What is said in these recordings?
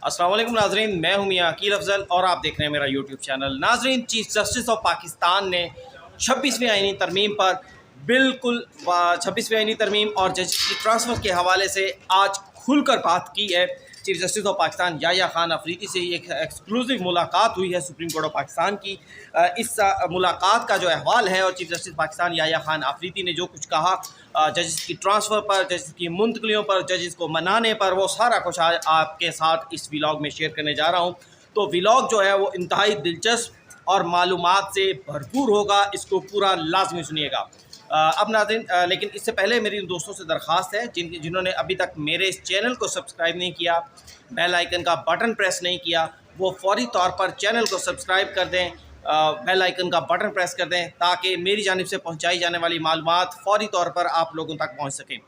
अस्सलाम वालेकुम नाजरीन, मैं हूं मियां अकील अफजल और आप देख रहे हैं मेरा यूट्यूब चैनल। नाजरीन, चीफ जस्टिस ऑफ पाकिस्तान ने 26वीं आईनी तरमीम पर बिल्कुल 26वीं आईनी तरमीम और जजेस की ट्रांसफ़र के हवाले से आज खुलकर बात की है। Chief justice of Pakistan Yahya Khan Afridi से एक एक्सक्लूसिव मुलाकात हुई है सुप्रीम कोर्ट ऑफ पाकिस्तान की। इस मुलाकात का जो अहवाल है और चीफ जस्टिस पाकिस्तान याह्या खान अफरीदी ने जो कुछ कहा जजेस की ट्रांसफ़र पर, जजेस की मुंतकलियों पर, जजेस को मनाने पर, वो सारा कुछ आज आपके साथ इस व्लॉग में शेयर करने जा रहा हूँ। तो व्लॉग जो है वो इंतहाई दिलचस्प और मालूमात से भरपूर होगा, इसको पूरा लाजमी सुनिएगा। अब नाज़रीन, लेकिन इससे पहले मेरी उन दोस्तों से दरख्वास्त है जिन्होंने अभी तक मेरे इस चैनल को सब्सक्राइब नहीं किया, बेल आइकन का बटन प्रेस नहीं किया, वो फौरी तौर पर चैनल को सब्सक्राइब कर दें, बेल आइकन का बटन प्रेस कर दें ताकि मेरी जानिब से पहुंचाई जाने वाली मालूमात फौरी तौर पर आप लोगों तक पहुंच सकें।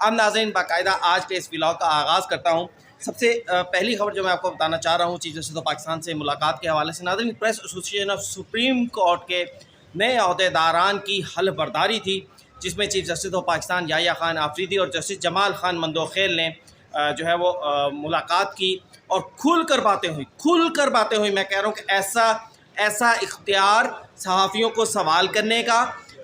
अब नाज़रीन, बाकायदा आज के इस व्लॉग का आगाज़ करता हूं। सबसे पहली खबर जो मैं आपको बताना चाह रहा हूं चीफ जस्टिस ऑफ पाकिस्तान से मुलाकात के हवाले से। नाज़रीन, press association of supreme court के नए अहदेदारान की हल्फ बर्दारी थी, जिसमें chief justice of Pakistan Yahya Khan Afridi और जस्टिस जमाल खान मंदोखेल ने जो है वो मुलाकात की और खुल कर बातें हुई। मैं कह रहा हूँ कि ऐसा इख्तियार सहाफ़ियों को सवाल करने का,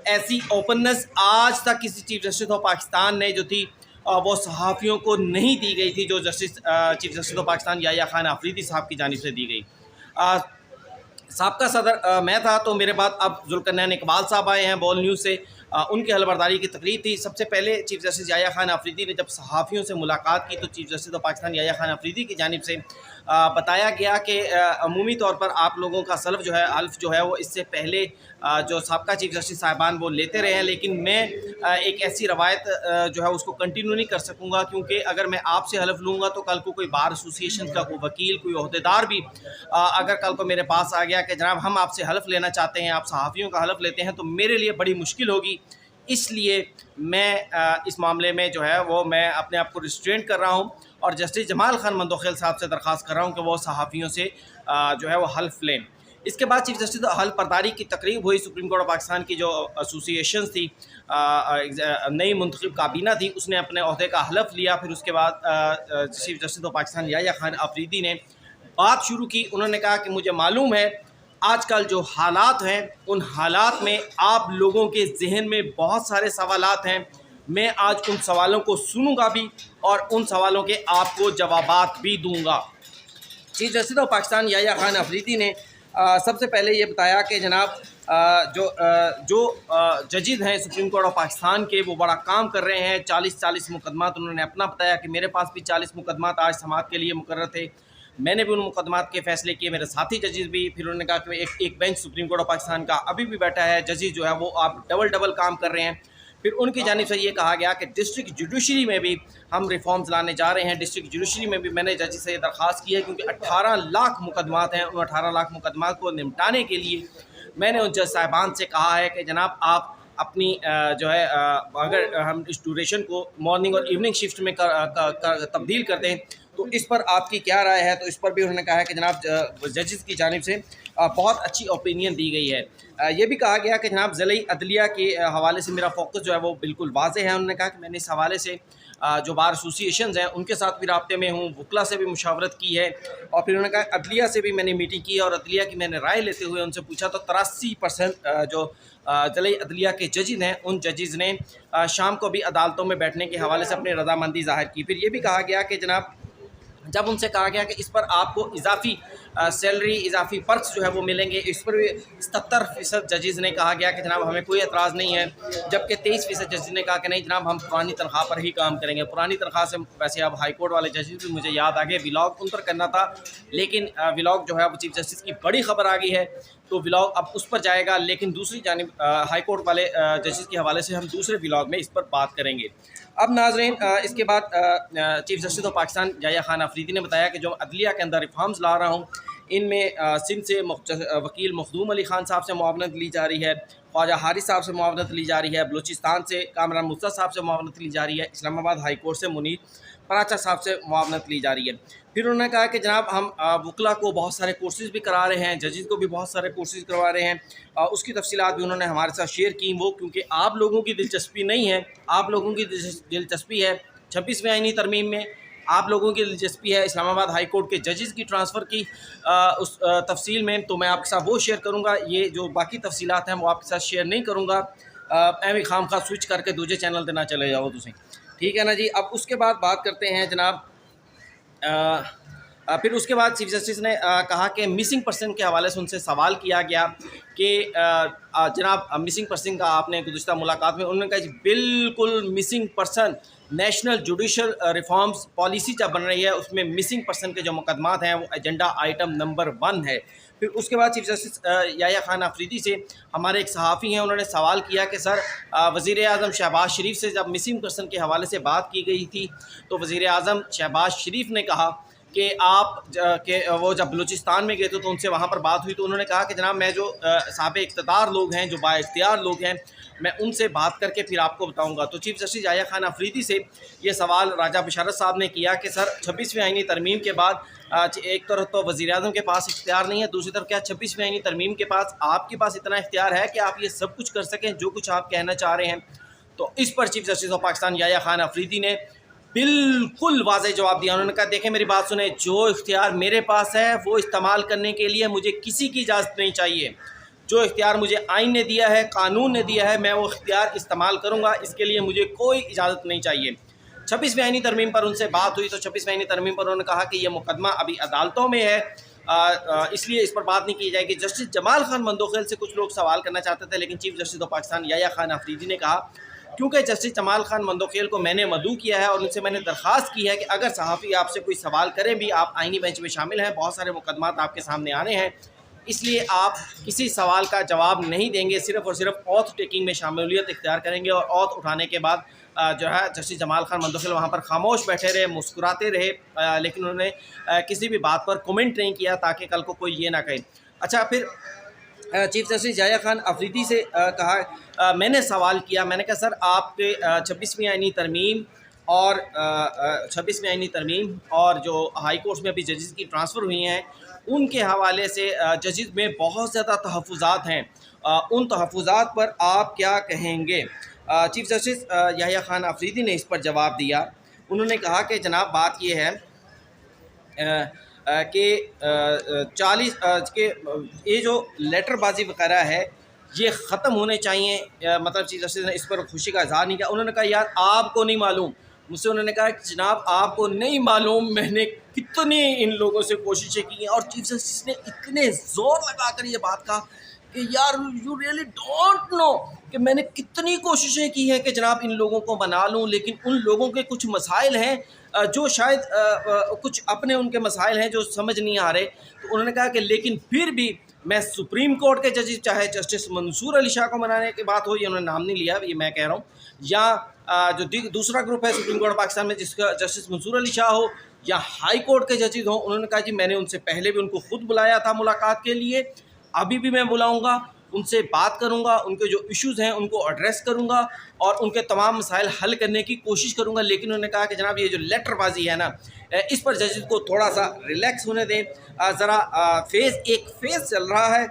ऐसी ओपननेस आज तक किसी चीफ जस्टिस ऑफ पाकिस्तान ने जो थी वो सहाफ़ियों को नहीं दी गई थी, जो chief justice of Pakistan Yahya Khan Afridi साहब की जानिब से दी गई। साबका सदर मैं था, तो मेरे बाद अब जुल्करनैन इकबाल साहब आए हैं बॉल न्यूज़ से। उनकी हलबर्दारी की तकरीर थी। सबसे पहले चीफ जस्टिस याह्या खान अफरीदी ने जब सहाफ़ियों से मुलाकात की तो chief justice of Pakistan Yahya Khan Afridi की जानिब से बताया गया कि अमूमी तौर पर आप लोगों का हल्फ जो है वो इससे पहले जो साबका चीफ जस्टिस साहिबान वो लेते रहे हैं, लेकिन मैं एक ऐसी रवायत जो है उसको कंटिन्यू नहीं कर सकूँगा, क्योंकि अगर मैं आपसे हल्फ लूँगा तो कल को कोई बार एसोसिएशन का कोई वकील, कोई ओहदेदार भी अगर कल को मेरे पास आ गया कि जनाब हम आपसे हल्फ लेना चाहते हैं, आप सहाफ़ियों का हल्फ लेते हैं, तो मेरे लिए बड़ी मुश्किल होगी। इसलिए मैं इस मामले में जो है वो मैं अपने आप को रिस्ट्रेंट कर रहा हूँ और जस्टिस जमाल खान मंदोखेल साहब से दरख्वास्त कर रहा हूँ कि वो सहाफ़ियों से जो है वो हल्फ लें। इसके बाद चीफ जस्टिस हल्फ बर्दारी की तकरीब हुई। सुप्रीम कोर्ट ऑफ पाकिस्तान की जो एसोसिएशन थी, नई मुंतखब काबीना थी, उसने अपने अहदे का हल्फ लिया। फिर उसके बाद chief justice of Pakistan Yahya Khan Afridi ने बात शुरू की। उन्होंने कहा कि मुझे मालूम है आजकल जो हालात हैं उन हालात में आप लोगों के जहन में बहुत सारे सवालात हैं। मैं आज उन सवालों को सुनूंगा भी और उन सवालों के आपको जवाबात भी दूंगा। Chief justice of Pakistan Yahya Khan Afridi ने सबसे पहले ये बताया कि जनाब जो जजेस हैं सुप्रीम कोर्ट ऑफ पाकिस्तान के, वो बड़ा काम कर रहे हैं। 40 मुकदमात उन्होंने अपना बताया कि मेरे पास भी 40 मुकदमात आज समाअत के लिए मुकर्रर थे, मैंने भी उन मुकदमात के फ़ैसले किए, मेरे साथी जजेस भी। फिर उन्होंने कहा कि एक bench supreme court of Pakistan का अभी भी बैठा है, जजेस जो है वो आप डबल काम कर रहे हैं। फिर उनकी जानिब से ये कहा गया कि डिस्ट्रिक्ट जुडिशरी में भी हम रिफॉर्म्स लाने जा रहे हैं। डिस्ट्रिक्ट जुडिशरी में भी मैंने जजेस से ये दरख्वास्त की है, क्योंकि 18 लाख मुकदमात हैं। उन 18 लाख मुकदमात को निपटाने के लिए मैंने उन जज साहिबान से कहा है कि जनाब आप अपनी जो है अगर हम इस ड्यूरेशन को मॉर्निंग और इवनिंग शिफ्ट में तब्दील कर दें तो इस पर आपकी क्या राय है। तो इस पर भी उन्होंने कहा है कि जनाब जजेस की जानिब से बहुत अच्छी ओपिनियन दी गई है। ये भी कहा गया कि जनाब ज़िले अदलिया के हवाले से मेरा फोकस जो है वो बिल्कुल वाज़ेह है। उन्होंने कहा कि मैंने इस हवाले से जो बार एसोसिएशंस हैं उनके साथ भी रब्ते में हूँ, वकला से भी मुशावरत की है। और फिर उन्होंने कहा अदलिया से भी मैंने मीटिंग की और अदलिया की मैंने राय लेते हुए उनसे पूछा तो 83% जो ज़िले अदलिया के जजेस हैं उन जजेस ने शाम को भी अदालतों में बैठने के हवाले से अपनी रजामंदी ज़ाहिर की। फिर ये भी कहा गया कि जनाब जब उनसे कहा गया कि इस पर आपको इजाफी सैलरी, इजाफी पर्क्स जो है वो मिलेंगे, इस पर भी 77% जजेस ने कहा गया कि जनाब हमें कोई एतराज़ नहीं है, जबकि 23% जजेस ने कहा कि नहीं जनाब हम पुरानी तनख्वाह पर ही काम करेंगे। पुरानी तनख्वाह से वैसे अब हाई कोर्ट वाले जजेस भी मुझे याद आ गए, व्लॉग उन पर करना था, लेकिन व्लॉग जो है वो चीफ जस्टिस की बड़ी खबर आ गई है तो व्लॉग अब उस पर जाएगा। लेकिन दूसरी जानिब हाई कोर्ट वाले जजेस के हवाले से हम दूसरे व्लॉग में इस पर बात करेंगे। अब नाजरीन, इसके बाद chief justice of Pakistan Yahya Khan Afridi ने बताया कि जो अदलिया के अंदर रिफॉर्म्स ला रहा हूँ इनमें सिंध से वकील मखदूम अली खान साहब से मुआवनत ली जा रही है, ख्वाजा हारिस साहब से मुआवनत ली जा रही है, बलूचिस्तान से कामरान मुर्तज़ा साहब से मुआवनत ली जा रही है, इस्लामाबाद हाई कोर्ट से मुनीर पराचा साहब से मुआवनत ली जा रही है। फिर उन्होंने कहा कि जनाब हम वकला को बहुत सारे कोर्सेज़ भी करा रहे हैं, जजेस को भी बहुत सारे कोर्सेज़ करवा रहे हैं। उसकी तफसीलात भी उन्होंने हमारे साथ शेयर की। वो क्योंकि आप लोगों की दिलचस्पी नहीं है, आप लोगों की दिलचस्पी है 26वीं आईनी तरमीम में, आप लोगों की दिलचस्पी है इस्लामाबाद हाई कोर्ट के जजेस की ट्रांसफ़र की उस तफसील में, तो मैं आपके साथ वो शेयर करूँगा। ये जो बाकी तफसीलात हैं वो आपके साथ शेयर नहीं करूँगा। एवं खाम खा स्विच करके दूसरे चैनल पर ना चले जाओ तुम, ठीक है ना जी। अब उसके बाद बात करते हैं जनाब, फिर उसके बाद चीफ जस्टिस ने कहा कि मिसिंग पर्सन के हवाले से उनसे सवाल किया गया कि जनाब मिसिंग पर्सन का आपने गुज़िश्ता मुलाकात में उन्होंने कहा जी बिल्कुल missing person national judicial reforms policy जब बन रही है उसमें मिसिंग पर्सन के जो मुकदमात हैं वो एजेंडा आइटम नंबर 1 है। फिर उसके बाद चीफ जस्टिस याह्या खान अफरीदी से हमारे एक सहाफ़ी हैं, उन्होंने सवाल किया कि सर वज़ीर आज़म शहबाज शरीफ से जब मिसिंग पर्सन के हवाले से बात की गई थी तो वज़ीर आज़म शहबाज शरीफ ने कहा कि आप के वो जब बलूचिस्तान में गए थे तो उनसे वहाँ पर बात हुई तो उन्होंने कहा कि जनाब मैं जो साहब इक़्तिदार लोग हैं, जो बाइख्तियार लोग हैं, मैं उनसे बात करके फिर आपको बताऊंगा। तो चीफ जस्टिस याह्या खान अफरीदी से ये सवाल राजा बशारत साहब ने किया कि सर 26वीं आईनी तरमीम के बाद एक तरफ तो वज़ीर आज़म के पास इख्तियार नहीं है, दूसरी तरफ क्या 26वीं आईनी तरमीम के पास आपके पास इतना इख्तियार है कि आप ये सब कुछ कर सकें जो कुछ आप कहना चाह रहे हैं। तो इस पर chief justice of Pakistan Yahya Khan Afridi ने बिल्कुल वाज़ेह जवाब दिया। उन्होंने कहा देखें मेरी बात सुने, जो इख्तियार मेरे पास है वो इस्तेमाल करने के लिए मुझे किसी की इजाज़त नहीं चाहिए। जो इख्तियार मुझे आइन ने दिया है, कानून ने दिया है, मैं वो इख्तियार इस्तेमाल करूँगा, इसके लिए मुझे कोई इजाज़त नहीं चाहिए। 26वीं आईनी तरमीम पर उनसे बात हुई तो 26वीं आईनी तरमीम पर उन्होंने कहा कि यह मुकदमा अभी अदालतों में है, इसलिए इस पर बात नहीं की जाएगी। जस्टिस जमाल खान मंदोखेल से कुछ लोग सवाल करना चाहते थे, लेकिन chief justice of Pakistan Yahya Khan Afridi ने कहा क्योंकि जस्टिस जमाल खान मंदोखेल को मैंने मदऊ किया है और उनसे मैंने दरख्वास्त की है कि अगर सहाफ़ी आपसे कोई सवाल करें भी, आप आइनी बेंच में शामिल हैं, बहुत सारे मुकदमात आपके सामने आने हैं, इसलिए आप किसी सवाल का जवाब नहीं देंगे, सिर्फ़ और सिर्फ ऑथ टेकिंग में शामिलियत इख्तियार करेंगे। और ऑथ उठाने के बाद जो है जस्टिस जमाल खान मंदोखेल वहाँ पर खामोश बैठे रहे, मुस्कुराते रहे, लेकिन उन्होंने किसी भी बात पर कमेंट नहीं किया ताकि कल को कोई ये ना कहे। अच्छा, फिर चीफ जस्टिस याह्या खान अफरीदी से कहा, मैंने सवाल किया, मैंने कहा सर आपके 26वीं आईनी तरमीम और 26वीं आईनी तरमीम और जो हाई कोर्ट में अभी जजेस की ट्रांसफ़र हुई हैं उनके हवाले से जजेस में बहुत ज़्यादा तहफ़्फ़ुज़ात हैं, उन तहफ़्फ़ुज़ात पर आप क्या कहेंगे। चीफ जस्टिस याह्या खान अफरीदी ने इस पर जवाब दिया। उन्होंने कहा कि जनाब बात यह है कि 40 के ये जो लेटरबाजी वगैरह है ये ख़त्म होने चाहिए। मतलब चीफ जस्टिस ने इस पर खुशी का इजहार नहीं किया। उन्होंने कहा यार आपको नहीं मालूम, मुझसे उन्होंने कहा कि जनाब आपको नहीं मालूम मैंने कितनी इन लोगों से कोशिशें की हैं। और चीफ जस्टिस ने इतने ज़ोर लगा कर ये बात कहा कि यार यू रियली डोंट नो कि मैंने कितनी कोशिशें की हैं कि जनाब इन लोगों को मना लूँ, लेकिन उन लोगों के कुछ मसाइल हैं जो शायद कुछ अपने उनके मसाइल हैं जो समझ नहीं आ रहे। तो उन्होंने कहा कि लेकिन फिर भी मैं सुप्रीम कोर्ट के जजेस, चाहे जस्टिस मंसूर अली शाह को मनाने की बात हो, ये उन्होंने नाम नहीं लिया, ये मैं कह रहा हूँ, या जो दूसरा ग्रुप है सुप्रीम कोर्ट पाकिस्तान में जिसका जस्टिस मंसूर अली शाह हो या हाई कोर्ट के जजेस हों, उन्होंने कहा जी मैंने उनसे पहले भी उनको खुद बुलाया था मुलाकात के लिए, अभी भी मैं बुलाऊँगा, उनसे बात करूंगा, उनके जो इश्यूज़ हैं उनको एड्रेस करूंगा और उनके तमाम मसाइल हल करने की कोशिश करूंगा। लेकिन उन्होंने कहा कि जनाब ये जो लेटरबाजी है ना, इस पर जजेस को थोड़ा सा रिलैक्स होने दें, ज़रा एक फेज़ चल रहा है,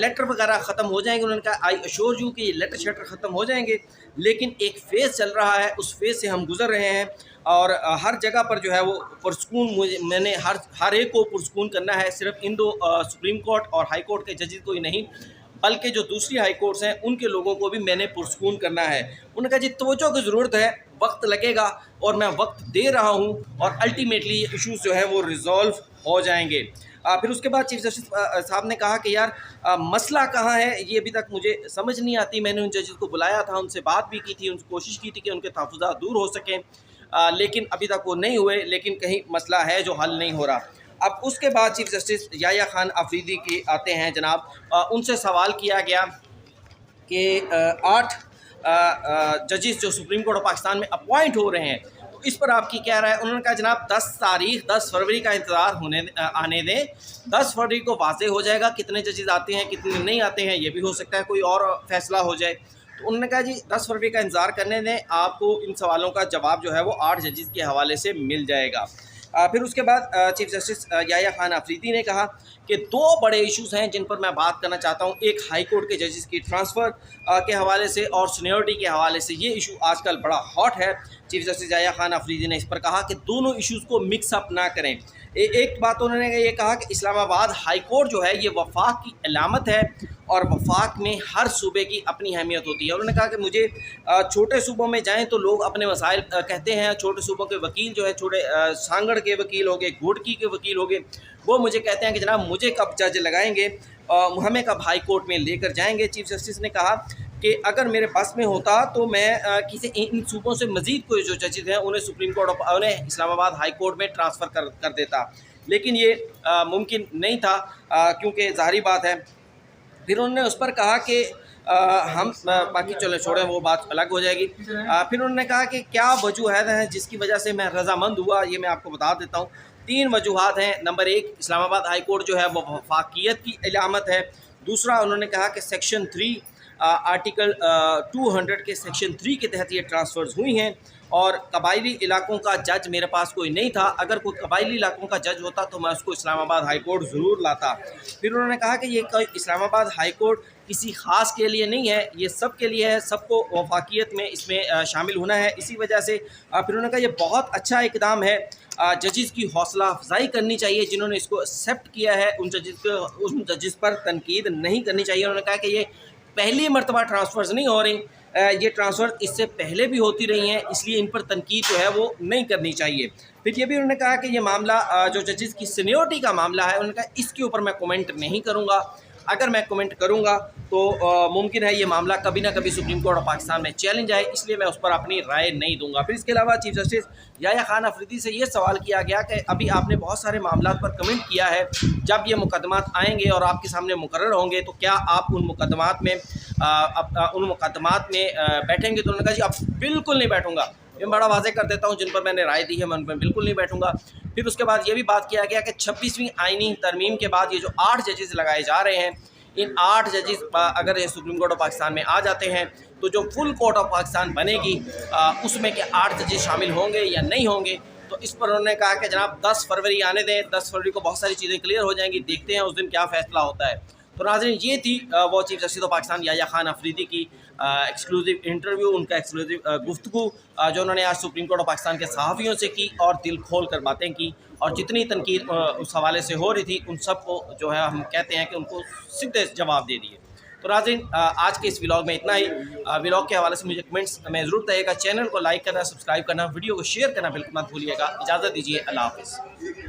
लेटर वगैरह ख़त्म हो जाएंगे। उन्होंने कहा आई अश्योर यू कि ये लेटर शेटर ख़त्म हो जाएंगे, लेकिन एक फ़ेज़ चल रहा है, उस फेज़ से हम गुज़र रहे हैं और हर जगह पर जो है वो पुरसकून मैंने हर एक को पुरसकून करना है, सिर्फ इन दो सुप्रीम कोर्ट और हाई कोर्ट के जजेस को ही नहीं बल्कि जो दूसरी हाई कोर्ट्स हैं उनके लोगों को भी मैंने पुरसकून करना है। उन्होंने कहा जी तवज्जो की ज़रूरत है, वक्त लगेगा और मैं वक्त दे रहा हूँ और अल्टीमेटली ये इशूज़ जो है वो रिज़ॉल्व हो जाएंगे। फिर उसके बाद चीफ जस्टिस साहब ने कहा कि यार मसला कहाँ है ये अभी तक मुझे समझ नहीं आती। मैंने उन जजेस को बुलाया था, उनसे बात भी की थी, उनसे कोशिश की थी कि उनके तहफ़्फ़ुज़ात दूर हो सकें, लेकिन अभी तक वो नहीं हुए, लेकिन कहीं मसला है जो हल नहीं हो रहा। अब उसके बाद चीफ जस्टिस याह्या खान अफरीदी की आते हैं जनाब, उनसे सवाल किया गया कि 8 जजेस जो सुप्रीम कोर्ट ऑफ पाकिस्तान में अपॉइंट हो रहे हैं, तो इस पर आपकी क्या राय है। उन्होंने कहा जनाब 10 फरवरी का इंतज़ार आने दें, 10 फरवरी को वाज़ेह हो जाएगा कितने जजेस आते हैं कितने नहीं आते हैं, ये भी हो सकता है कोई और फैसला हो जाए। तो उन्होंने कहा जी 10 फरवरी का इंतज़ार करने दें, आपको इन सवालों का जवाब जो है वो 8 जजेस के हवाले से मिल जाएगा। फिर उसके बाद चीफ जस्टिस याह्या खान अफरीदी ने कहा कि दो बड़े इश्यूज़ हैं जिन पर मैं बात करना चाहता हूं, एक हाई कोर्ट के जजेस की ट्रांसफ़र के हवाले से और सीनियरिटी के हवाले से। ये इशू आजकल बड़ा हॉट है। चीफ जस्टिस याह्या खान अफरीदी ने इस पर कहा कि दोनों इश्यूज़ को मिक्सअप ना करें। एक बात उन्होंने ये कहा कि इस्लामाबाद हाई कोर्ट जो है ये वफाक की अलामत है और वफाक में हर सूबे की अपनी अहमियत होती है। उन्होंने कहा कि मुझे छोटे सूबों में जाएं तो लोग अपने मसाइल कहते हैं, छोटे सूबों के वकील जो है, छोटे सांगड़ के वकील हो गए, घोड़की के वकील हो गए, वो मुझे कहते हैं कि जनाब मुझे कब जज लगाएंगे, हमें कब हाई कोर्ट में लेकर जाएंगे। चीफ जस्टिस ने कहा कि अगर मेरे पास में होता तो मैं किसी इन सूबों से मज़ीद कोई जो जजेस हैं उन्हें सुप्रीम कोर्ट उन्हें इस्लामाबाद हाई कोर्ट में ट्रांसफ़र कर देता, लेकिन ये मुमकिन नहीं था क्योंकि ज़ाहिरी बात है। फिर उन्होंने उस पर कहा कि हम बाकी चले छोड़ें, वो बात अलग हो जाएगी। फिर उन्होंने कहा कि क्या वजूहत हैं जिसकी वजह से मैं रज़ामंद हुआ, ये मैं आपको बता देता हूँ। 3 वजूहत हैं। नंबर 1, इस्लामाबाद हाई कोर्ट जो है वो वफाकियत की अलामत है। दूसरा, उन्होंने कहा कि सेक्शन 3 आर्टिकल 200 के सेक्शन 3 के तहत ये ट्रांसफ़र्स हुई हैं और कबायली इलाकों का जज मेरे पास कोई नहीं था। अगर कोई कबायली इलाकों का जज होता तो मैं उसको इस्लामाबाद हाई कोर्ट ज़रूर लाता। फिर उन्होंने कहा कि ये इस्लामाबाद हाई कोर्ट किसी ख़ास के लिए नहीं है, ये सब के लिए है, सबको वफाकियत में इसमें शामिल होना है। इसी वजह से फिर उन्होंने कहा ये बहुत अच्छा इकदाम है, जजेस की हौसला अफजाई करनी चाहिए जिन्होंने इसको एक्सेप्ट किया है, उन जजेस पर तनकीद नहीं करनी चाहिए। उन्होंने कहा कि ये पहली मरतबा ट्रांसफ़र्स नहीं हो रही, ये ट्रांसफ़र इससे पहले भी होती रही हैं, इसलिए इन पर तनकीद जो है वो नहीं करनी चाहिए। फिर ये भी उन्होंने कहा कि ये मामला जो जजेस की सीनियरिटी का मामला है, उन्होंने कहा इसके ऊपर मैं कमेंट नहीं करूँगा। अगर मैं कमेंट करूँगा तो मुमकिन है ये मामला कभी ना कभी सुप्रीम कोर्ट ऑफ पाकिस्तान में चैलेंज आए, इसलिए मैं उस पर अपनी राय नहीं दूंगा। फिर इसके अलावा चीफ जस्टिस याह्या खान अफरीदी से ये सवाल किया गया कि अभी आपने बहुत सारे मामलों पर कमेंट किया है, जब ये मुकदमात आएंगे और आपके सामने मुकर्रर होंगे तो क्या आप उन मुकदमात में बैठेंगे? तो उन्होंने कहा जी अब बिल्कुल नहीं बैठूंगा। ये बड़ा वाज़ेह कर देता हूँ, जिन पर मैंने राय दी है मैं उन पर बिल्कुल नहीं बैठूंगा। फिर उसके बाद ये भी बात किया गया कि 26वीं आइनी तरमीम के बाद ये जो 8 जजेस लगाए जा रहे हैं, इन 8 जजेस अगर ये सुप्रीम कोर्ट ऑफ पाकिस्तान में आ जाते हैं तो जो फुल कोर्ट ऑफ पाकिस्तान बनेगी उसमें क्या 8 जजेस शामिल होंगे या नहीं होंगे। तो इस पर उन्होंने कहा कि जनाब 10 फरवरी आने दें, 10 फरवरी को बहुत सारी चीज़ें क्लियर हो जाएंगी, देखते हैं उस दिन क्या फ़ैसला होता है। तो नाज़रीन, ये थी वो chief justice of Pakistan Yahya Khan Afridi की एक्सक्लूसिव इंटरव्यू, उनका एक्सक्लूसिव गुफ्तगू जो उन्होंने आज सुप्रीम कोर्ट ऑफ पाकिस्तान के सहाफ़ियों से की और दिल खोल कर बातें की, और जितनी तनकीद उस हवाले से हो रही थी उन सब को जो है हम कहते हैं कि उनको सीधे जवाब दे दिए। तो नाज़रीन, आज के इस व्लॉग में इतना ही। व्लॉग के हवाले से मुझे कमेंट्स में ज़रूर बताइएगा। चैनल को लाइक करना, सब्सक्राइब करना, वीडियो को शेयर करना बिल्कुल मत भूलिएगा। इजाज़त दीजिए, अल्लाह हाफ़िज़।